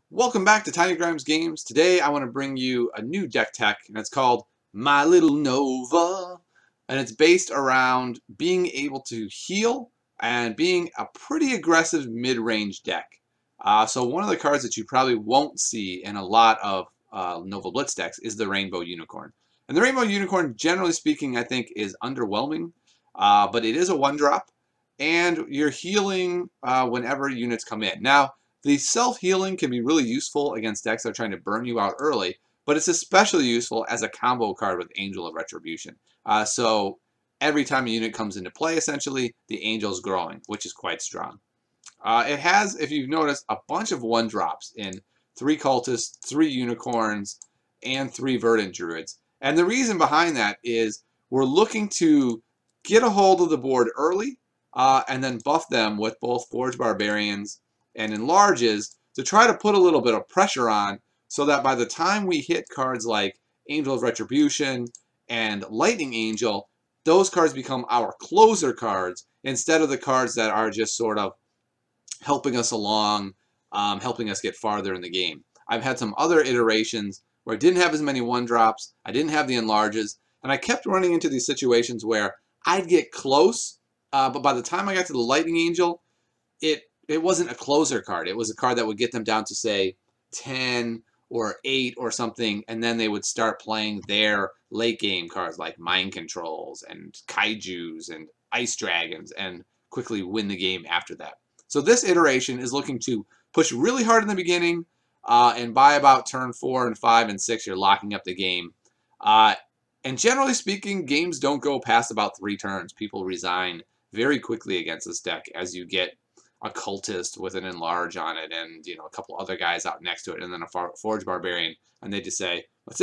Welcome back to Tiny Grimes Games. Today I want to bring you a new deck tech, and it's called My Little Nova. And it's based around being able to heal and being a pretty aggressive mid-range deck. So one of the cards that you probably won't see in a lot of Nova Blitz decks is the Rainbow Unicorn. And the Rainbow Unicorn, generally speaking, I think is underwhelming, but it is a 1-drop, and you're healing whenever units come in. Now, the self-healing can be really useful against decks that are trying to burn you out early, but it's especially useful as a combo card with Angel of Retribution. So every time a unit comes into play, essentially, the Angel's growing, which is quite strong. It has, if you've noticed, a bunch of 1-drops in 3 Cultists, 3 Unicorns, and 3 Verdant Druids. And the reason behind that is we're looking to get a hold of the board early and then buff them with both Forge Barbarians and enlarges to try to put a little bit of pressure on so that by the time we hit cards like Angel of Retribution and Lightning Angel, those cards become our closer cards instead of the cards that are just sort of helping us along, helping us get farther in the game. I've had some other iterations where I didn't have as many 1-drops, I didn't have the enlarges, and I kept running into these situations where I'd get close, but by the time I got to the Lightning Angel, it wasn't a closer card. It was a card that would get them down to, say, 10 or 8 or something, and then they would start playing their late game cards like Mind Controls and Kaijus and Ice Dragons and quickly win the game after that. So this iteration is looking to push really hard in the beginning, and by about turn 4 and 5 and 6, you're locking up the game. And generally speaking, games don't go past about 3 turns. People resign very quickly against this deck as you get a Cultist with an enlarge on it and a couple other guys out next to it, and then a Forge Barbarian, and they just say, that's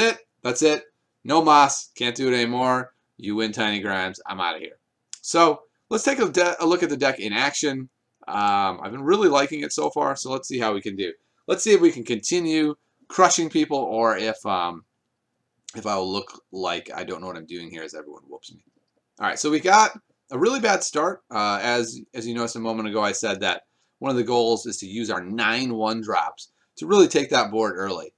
it, no Moss, can't do it anymore, you win Tiny Grimes, I'm out of here. So let's take a look at the deck in action. I've been really liking it so far, so let's see how we can do. Let's see if we can continue crushing people, or if I will look like I don't know what I'm doing here as everyone whoops me. All right, so we got a really bad start. As you noticed a moment ago, I said that one of the goals is to use our 9 1-drops to really take that board early.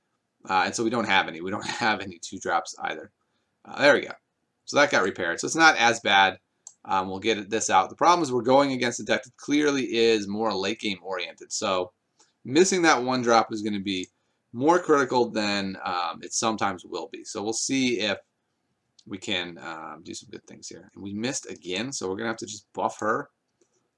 And so we don't have any. We don't have any 2-drops either. There we go. So that got repaired. So it's not as bad. We'll get this out. The problem is we're going against a deck that clearly is more late game oriented. So missing that 1-drop is going to be more critical than it sometimes will be. So we'll see if we can do some good things here. And we missed again, so we're going to have to just buff her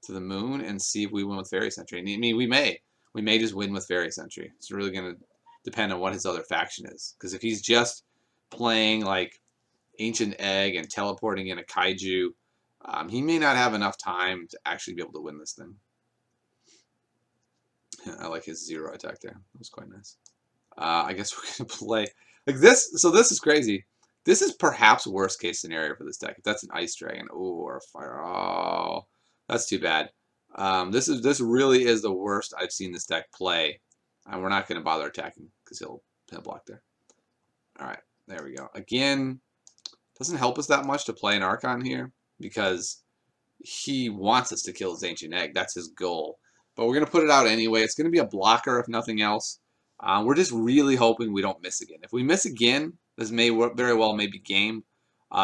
to the moon and see if we win with Fairy Sentry. I mean, we may just win with Fairy Sentry. It's really going to depend on what his other faction is. Because if he's just playing like Ancient Egg and teleporting in a Kaiju, he may not have enough time to actually be able to win this thing. I like his 0 attack there. That was quite nice. I guess we're going to play like this. So this is crazy. This is perhaps worst case scenario for this deck. If that's an Ice Dragon, or a Fire, oh, that's too bad. This really is the worst I've seen this deck play, and we're not going to bother attacking because he'll block there. All right, there we go. Again, doesn't help us that much to play an Archon here because he wants us to kill his Ancient Egg. That's his goal. But we're going to put it out anyway. It's going to be a blocker if nothing else. We're just really hoping we don't miss again. If we miss again, this may very well be game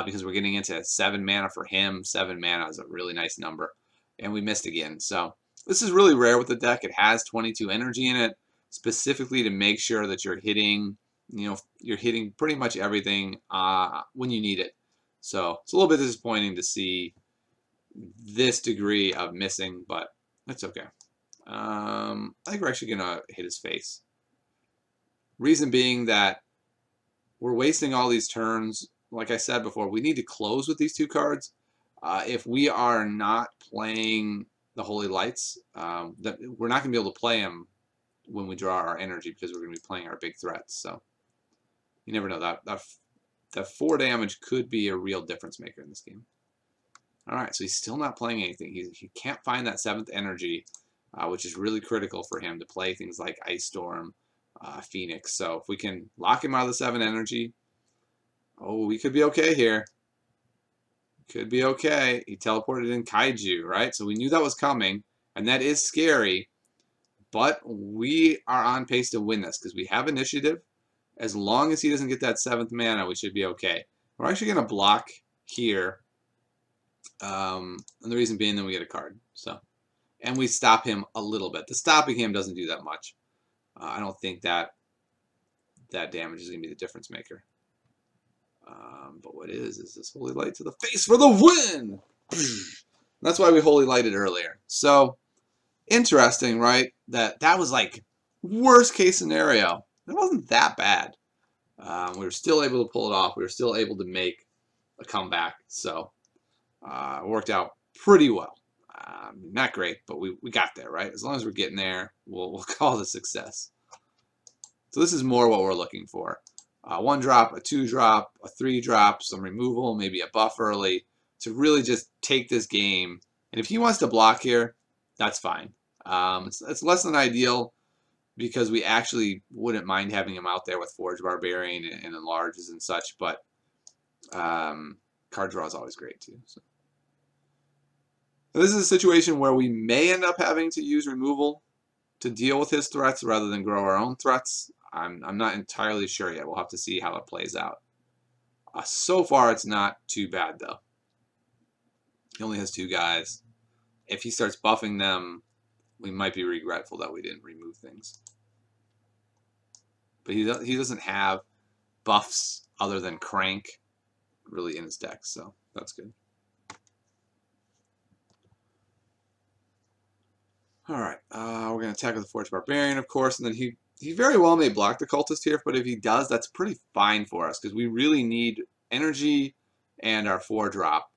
because we're getting into 7 mana for him. 7 mana is a really nice number. And we missed again. So this is really rare with the deck. It has 22 energy in it, specifically to make sure that you're hitting, you're hitting pretty much everything when you need it. So it's a little bit disappointing to see this degree of missing, but that's okay. I think we're actually going to hit his face. Reason being that we're wasting all these turns. Like I said before, we need to close with these 2 cards. If we are not playing the Holy Lights, that we're not going to be able to play them when we draw our energy because we're going to be playing our big threats. So you never know. That 4 damage could be a real difference maker in this game. All right, so he's still not playing anything. He can't find that 7th energy, which is really critical for him to play things like Ice Storm, Phoenix. So if we can lock him out of the 7 energy, oh, we could be okay here. Could be okay. He teleported in Kaiju, right? So we knew that was coming, and that is scary. But we are on pace to win this because we have initiative. As long as he doesn't get that 7th mana, we should be okay. We're actually going to block here. And the reason being, then we get a card. So, and we stop him a little bit. The stopping him doesn't do that much. I don't think that damage is going to be the difference maker. But what is this Holy Light to the face for the win? That's why we Holy Lighted earlier. So, interesting, right? That was like worst case scenario. It wasn't that bad. We were still able to pull it off. We were still able to make a comeback. So, it worked out pretty well. Not great, but we got there, right? As long as we're getting there, we'll call it a success. So this is more what we're looking for. 1 drop, a 2 drop, a 3 drop, some removal, maybe a buff early to really just take this game. And if he wants to block here, that's fine. It's less than ideal because we actually wouldn't mind having him out there with Forge Barbarian and enlarges and such, but card draw is always great too. So this is a situation where we may end up having to use removal to deal with his threats rather than grow our own threats. I'm not entirely sure yet. We'll have to see how it plays out. So far, it's not too bad, though. He only has 2 guys. If he starts buffing them, we might be regretful that we didn't remove things. But he doesn't have buffs other than Crank really in his deck, so that's good. All right, we're going to attack with the Forge Barbarian, of course, and then he very well may block the Cultist here, but if he does, that's pretty fine for us because we really need energy and our 4-drop.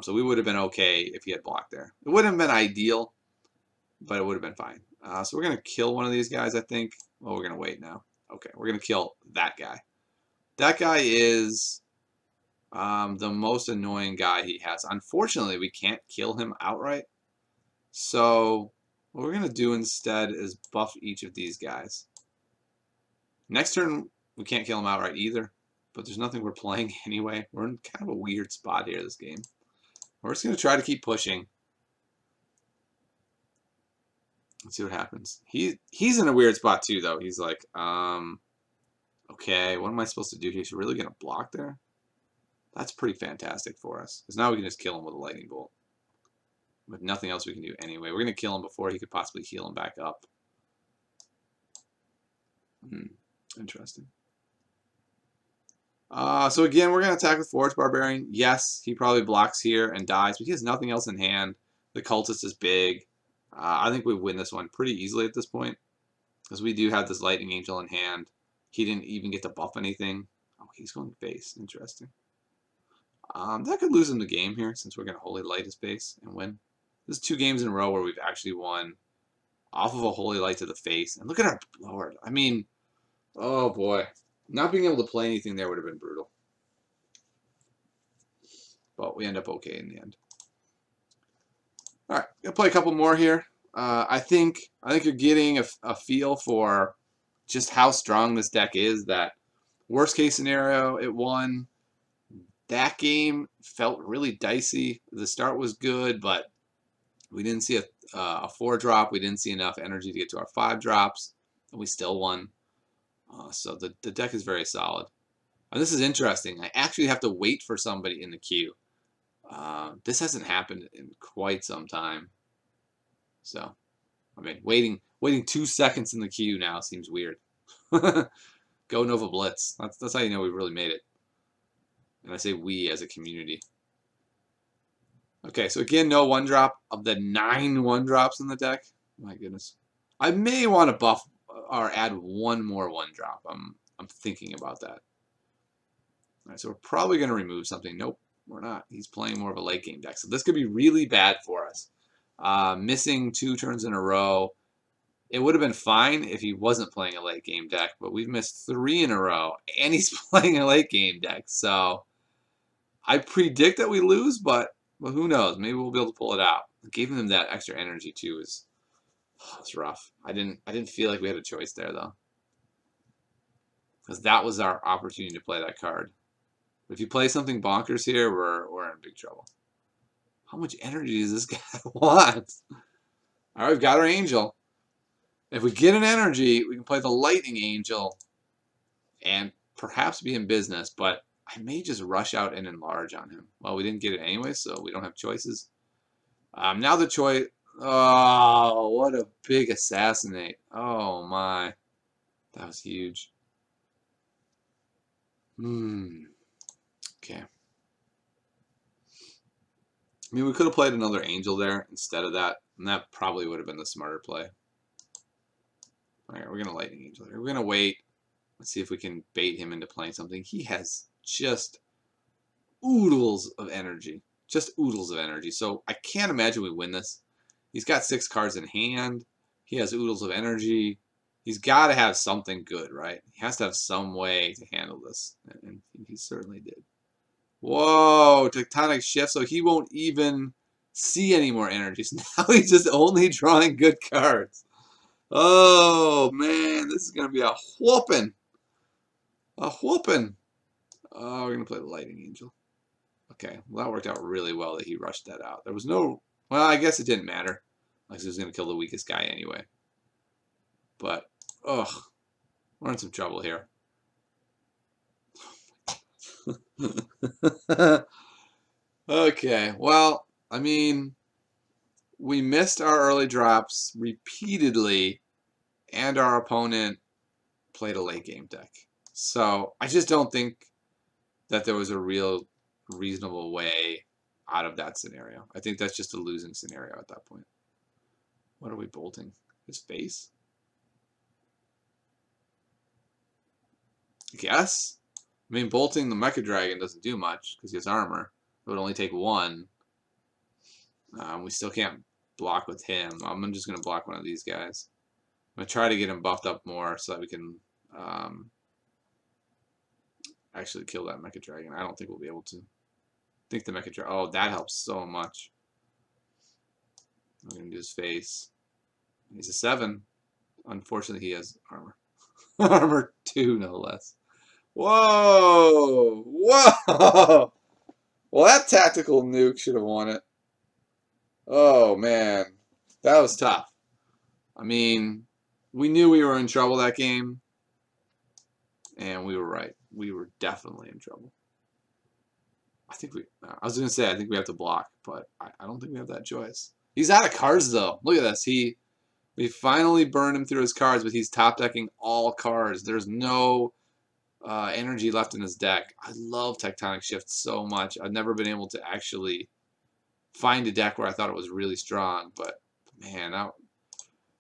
So we would have been okay if he had blocked there. It wouldn't have been ideal, but it would have been fine. So we're going to kill one of these guys, I think. Well, we're going to wait now. Okay, we're going to kill that guy. That guy is the most annoying guy he has. Unfortunately, we can't kill him outright. So what we're going to do instead is buff each of these guys. Next turn, we can't kill him outright either, but there's nothing we're playing anyway. We're in kind of a weird spot here this game. We're just going to try to keep pushing. Let's see what happens. He's in a weird spot too, though. He's like, okay, what am I supposed to do here? Is he really going to block there? That's pretty fantastic for us, because now we can just kill him with a lightning bolt. With nothing else we can do anyway. We're going to kill him before he could possibly heal him back up. Interesting. So again, we're going to attack with Forge Barbarian. Yes, he probably blocks here and dies, but he has nothing else in hand. The Cultist is big. I think we win this one pretty easily at this point, because we do have this Lightning Angel in hand. He didn't even get to buff anything. Oh, he's going face. Interesting. That could lose him the game here, since we're going to Holy Light his face and win. This is 2 games in a row where we've actually won off of a Holy Light to the face. And look at our Lord. I mean, oh boy. Not being able to play anything there would have been brutal. But we end up okay in the end. All right, gonna play a couple more here. I think you're getting a feel for just how strong this deck is. That worst case scenario, it won. That game felt really dicey. The start was good, but we didn't see a 4-drop. We didn't see enough energy to get to our 5 drops, and we still won. So the deck is very solid. And this is interesting. I actually have to wait for somebody in the queue. This hasn't happened in quite some time. So, I mean, waiting 2 seconds in the queue now seems weird. Go Nova Blitz. That's how you know we really made it. And I say we as a community. Okay, so again, no 1-drop of the 9 1-drops in the deck. My goodness. I may want to buff or add 1 more 1-drop. I'm thinking about that. All right, so we're probably going to remove something. Nope, we're not. He's playing more of a late game deck. So this could be really bad for us. Missing 2 turns in a row. It would have been fine if he wasn't playing a late game deck, but we've missed 3 in a row, and he's playing a late game deck. So I predict that we lose, but who knows? Maybe we'll be able to pull it out. Giving them that extra energy too is rough. I didn't feel like we had a choice there though, because that was our opportunity to play that card. But if you play something bonkers here, we're in big trouble. How much energy does this guy want? All right, we've got our angel. If we get an energy, we can play the Lightning Angel and perhaps be in business, but I may just rush out and enlarge on him. Well, we didn't get it anyway, so we don't have choices. Now the choice... Oh, what a big assassinate. Oh, my. That was huge. Okay. I mean, we could have played another angel there instead of that, and that probably would have been the smarter play. All right, we're going to Lightning Angel here. We're going to wait. Let's see if we can bait him into playing something. He has just oodles of energy. Just oodles of energy. So I can't imagine we win this. He's got 6 cards in hand. He has oodles of energy. He's got to have something good, right? He has to have some way to handle this. And he certainly did. Whoa, tectonic shift. So he won't even see any more energy. So now he's just only drawing good cards. Oh, man. This is going to be a whooping. A whooping. Oh, we're going to play the Lightning Angel. Okay, well, that worked out really well that he rushed that out. There was no... Well, I guess it didn't matter. Like, he was going to kill the weakest guy anyway. But, ugh. We're in some trouble here. Okay, well, I mean, we missed our early drops repeatedly, and our opponent played a late game deck. So, I just don't think that there was a real reasonable way out of that scenario. I think that's just a losing scenario at that point. What are we bolting? His face? I guess. I mean, bolting the Mecha Dragon doesn't do much because he has armor. It would only take 1. We still can't block with him. I'm just going to block one of these guys. I'm going to try to get him buffed up more so that we can actually kill that Mecha Dragon. I don't think we'll be able to. I think the Mecha Dragon... Oh, that helps so much. I'm going to do his face. He's a 7. Unfortunately, he has armor. Armor 2, no less. Whoa! Whoa! Well, that tactical nuke should have won it. Oh, man. That was tough. I mean, we knew we were in trouble that game. And we were right. We were definitely in trouble. I think we... I was going to say, I think we have to block. But I don't think we have that choice. He's out of cards, though. Look at this. We finally burned him through his cards, but he's top decking all cards. There's no energy left in his deck. I love Tectonic Shift so much. I've never been able to actually find a deck where I thought it was really strong. But, man,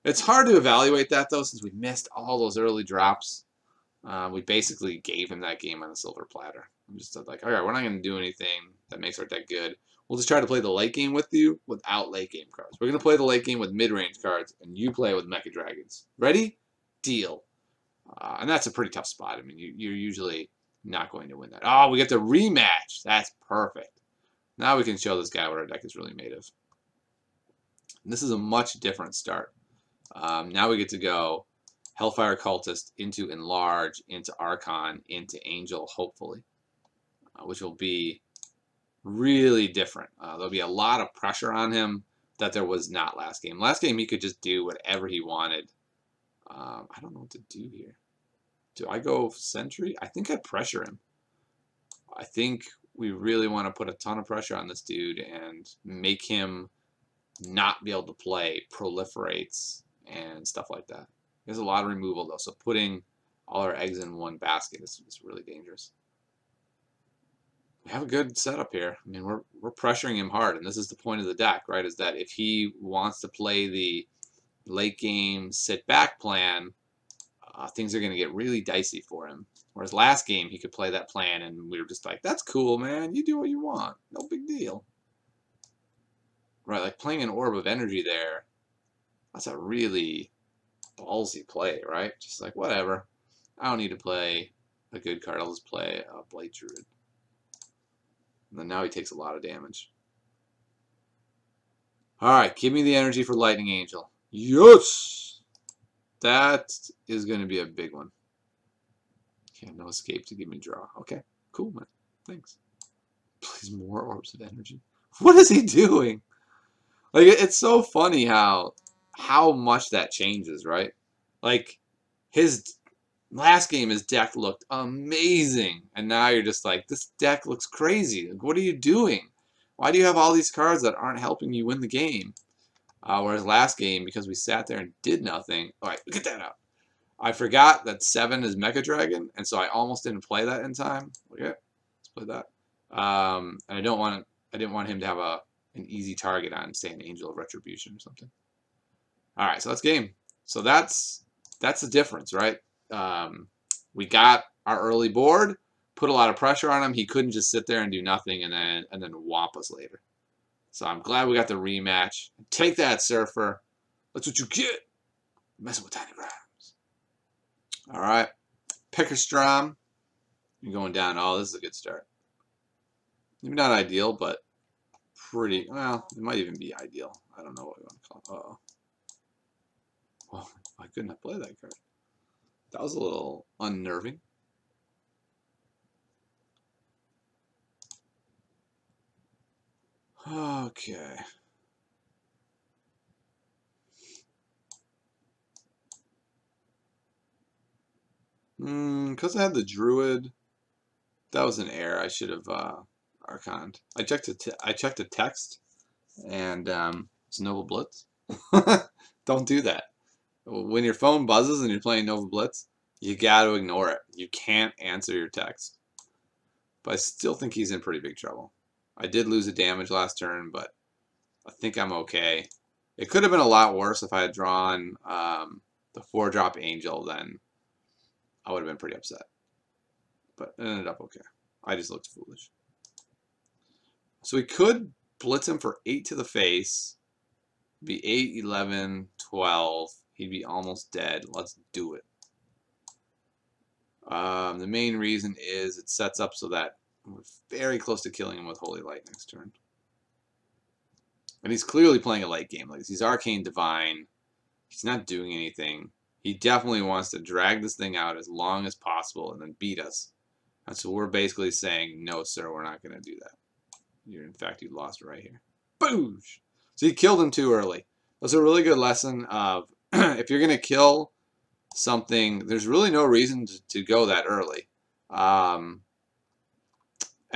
it's hard to evaluate that, though, since we missed all those early drops. We basically gave him that game on a silver platter. I'm just like, all right, we're not going to do anything that makes our deck good. We'll just try to play the late game with you without late game cards. We're going to play the late game with mid-range cards, and you play with Mecha Dragons. Ready? Deal. And that's a pretty tough spot. I mean, you're usually not going to win that. Oh, we get the rematch. That's perfect. Now we can show this guy what our deck is really made of. And this is a much different start. Now we get to go Hellfire Cultist into Enlarge, into Archon, into Angel, hopefully, which will be really different. There'll be a lot of pressure on him that there was not last game. Last game, he could just do whatever he wanted. I don't know what to do here. Do I go Sentry? I think I'd pressure him. I think we really want to put a ton of pressure on this dude and make him not be able to play proliferates and stuff like that. There's a lot of removal, though, so putting all our eggs in one basket is really dangerous. We have a good setup here. I mean, we're pressuring him hard, and this is the point of the deck, right? Is that if he wants to play the late game sit back plan, things are going to get really dicey for him. Whereas last game he could play that plan, and we were just like, "That's cool, man. You do what you want. No big deal." Right? Like playing an Orb of Energy there. That's a really ballsy play, right? Just like whatever. I don't need to play a good card. I'll just play a Blight Druid. And then now he takes a lot of damage. Alright, give me the energy for Lightning Angel. Yes! That is going to be a big one. Okay, no escape to give me draw. Okay, cool, man. Thanks. Please, more Orbs of Energy. What is he doing? Like, it's so funny how much that changes, right? Like, his last game, his deck looked amazing. And now you're just like, this deck looks crazy. Like, what are you doing? Why do you have all these cards that aren't helping you win the game? Whereas last game, because we sat there and did nothing. All right, get that out. I forgot that 7 is Mega Dragon, and so I almost didn't play that in time. Okay, let's play that. And I didn't want him to have an easy target on, say, an Angel of Retribution or something. All right, so that's game. So that's the difference, right? We got our early board, put a lot of pressure on him. He couldn't just sit there and do nothing and then whomp us later. So I'm glad we got the rematch. Take that, Surfer. That's what you get. Messing with Tiny Grimes. All right. Pickerstrom. You're going down. Oh, this is a good start. Maybe not ideal, but pretty. Well, it might even be ideal. I don't know what we want to call it. Uh-oh. Well, why couldn't I play that card? That was a little unnerving. Okay. Because I had the Druid, that was an error. I should have Archoned. I checked the text, and it's Nova Blitz. Don't do that. When your phone buzzes and you're playing Nova Blitz, you got to ignore it. You can't answer your text. But I still think he's in pretty big trouble. I did lose a damage last turn, but I think I'm okay. It could have been a lot worse if I had drawn the 4-drop Angel, then I would have been pretty upset. But it ended up okay. I just looked foolish. So we could blitz him for 8 to the face. Be 8, 11, 12. He'd be almost dead. Let's do it. The main reason is it sets up so that we're very close to killing him with Holy Light next turn. And he's clearly playing a late game. Like, he's Arcane Divine. He's not doing anything. He definitely wants to drag this thing out as long as possible and then beat us. And so we're basically saying, no, sir, we're not going to do that. In fact, you lost right here. Boosh! So you killed him too early. That's a really good lesson of if you're going to kill something, there's really no reason to go that early. And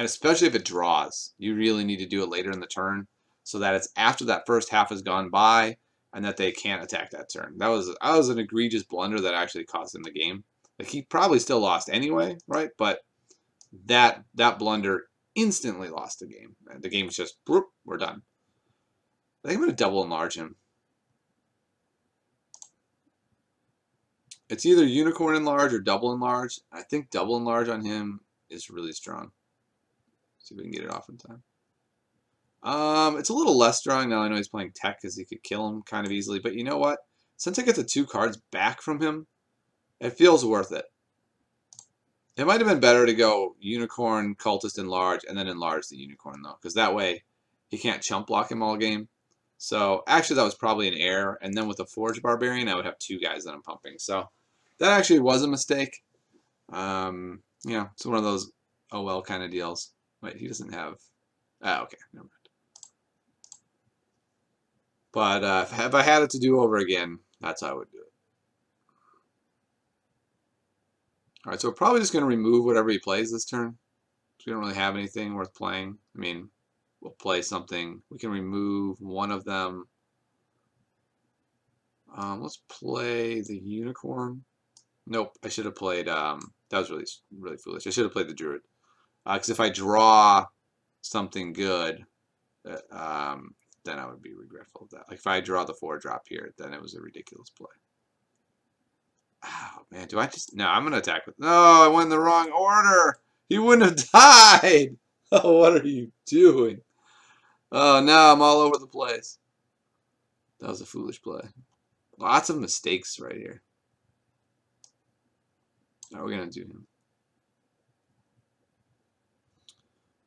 especially if it draws. You really need to do it later in the turn so that it's after that first half has gone by and that they can't attack that turn. That was an egregious blunder that actually cost him the game. Like, he probably still lost anyway, right? But that blunder instantly lost the game. The game was just, whoop, we're done. I think I'm going to double enlarge him. It's either unicorn enlarge or double enlarge. I think double enlarge on him is really strong. See if we can get it off in time. It's a little less strong now. I know he's playing tech because he could kill him kind of easily. But you know what? Since I get the 2 cards back from him, it feels worth it. It might have been better to go unicorn, cultist enlarge, and then enlarge the unicorn though, because that way he can't chump block him all game. So actually that was probably an error. And then with the Forge Barbarian, I would have 2 guys that I'm pumping. So that actually was a mistake. You know, it's one of those oh well kind of deals. Wait, he doesn't have. Okay, never mind. But if I had it to do over again, that's how I would do it. All right, so we're probably just going to remove whatever he plays this turn. We don't really have anything worth playing. I mean, we'll play something. We can remove one of them. Let's play the unicorn. Nope, I should have played. That was really foolish. I should have played the druid. Because if I draw something good, then I would be regretful of that. Like if I draw the 4-drop here, then it was a ridiculous play. Oh man, do I just? No, I'm gonna attack with. No, I went in the wrong order. He wouldn't have died. Oh, what are you doing? Oh, now I'm all over the place. That was a foolish play. Lots of mistakes right here. Now we're gonna do him.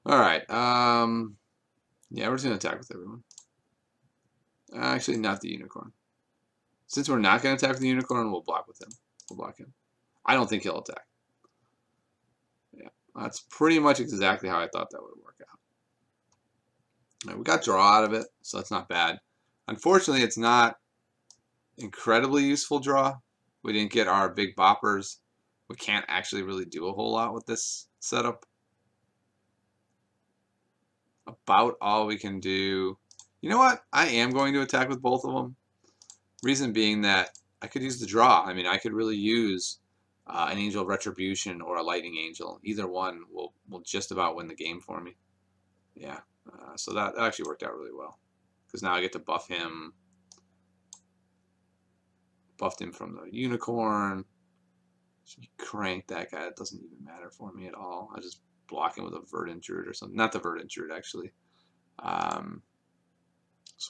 All right. Yeah, we're just gonna attack with everyone. Actually, not the unicorn. Since we're not gonna attack with the unicorn, we'll block with him. We'll block him. I don't think he'll attack. Yeah, that's pretty much exactly how I thought that would work out. All right, we got draw out of it, so that's not bad. Unfortunately, it's not incredibly useful draw. We didn't get our big boppers. We can't actually really do a whole lot with this setup. About all we can do. You know what? I am going to attack with both of them. Reason being that I could use the draw. I mean, I could really use an Angel of Retribution or a Lightning Angel. Either one will just about win the game for me. Yeah, so that actually worked out really well. Because now I get to buff him. Buffed him from the Unicorn. Crank that guy. It doesn't even matter for me at all. I just block him with a Verdant Druid or something. Not the Verdant Druid, actually. So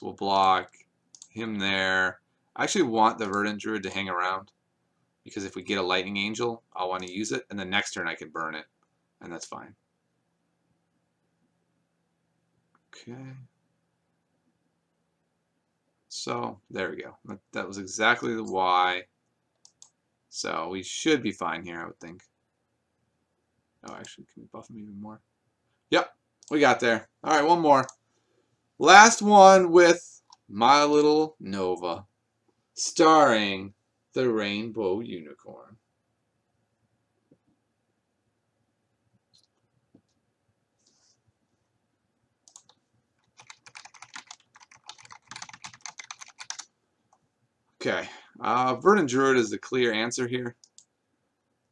we'll block him there. I actually want the Verdant Druid to hang around. Because if we get a Lightning Angel, I'll want to use it. And the next turn I can burn it. And that's fine. Okay. So, there we go. That was exactly the why. So, we should be fine here, I would think. Oh, actually, can we buff him even more? Yep, we got there. All right, one more. Last one with My Little Nova, starring the Rainbow Unicorn. Okay, Verdant Druid is the clear answer here.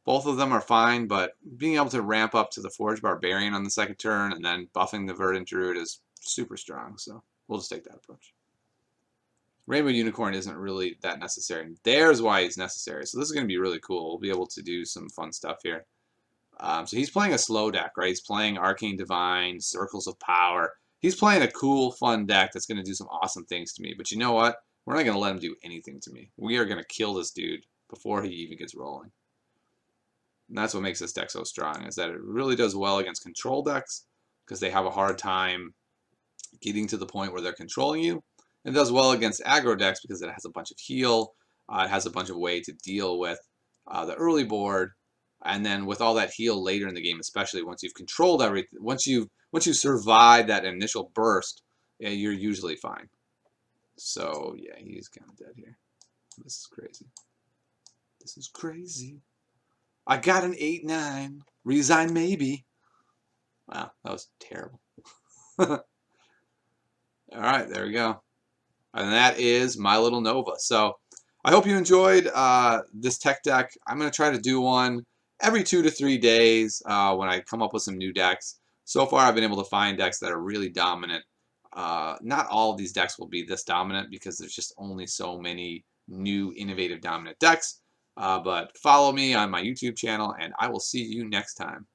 Both of them are fine, but being able to ramp up to the Forge Barbarian on the second turn and then buffing the Verdant Druid is super strong, so we'll just take that approach. Rainbow Unicorn isn't really that necessary. There's why he's necessary, so this is going to be really cool. We'll be able to do some fun stuff here. So he's playing a slow deck, right? He's playing Arcane Divine, Circles of Power. He's playing a cool, fun deck that's going to do some awesome things to me. But you know what? We're not going to let him do anything to me. We are going to kill this dude before he even gets rolling. And that's what makes this deck so strong, is that it really does well against control decks because they have a hard time getting to the point where they're controlling you. It does well against aggro decks because it has a bunch of heal. It has a bunch of way to deal with the early board. And then with all that heal later in the game, especially once you've controlled everything, once you survive that initial burst, yeah, you're usually fine. So yeah, he's kind of dead here. This is crazy. This is crazy. I got an 8-9. Resign maybe. Wow, that was terrible. All right, there we go. And that is My Little Nova. So I hope you enjoyed this tech deck. I'm going to try to do one every 2 to 3 days when I come up with some new decks. So far, I've been able to find decks that are really dominant. Not all of these decks will be this dominant because there's just only so many new, innovative, dominant decks. But follow me on my YouTube channel, and I will see you next time.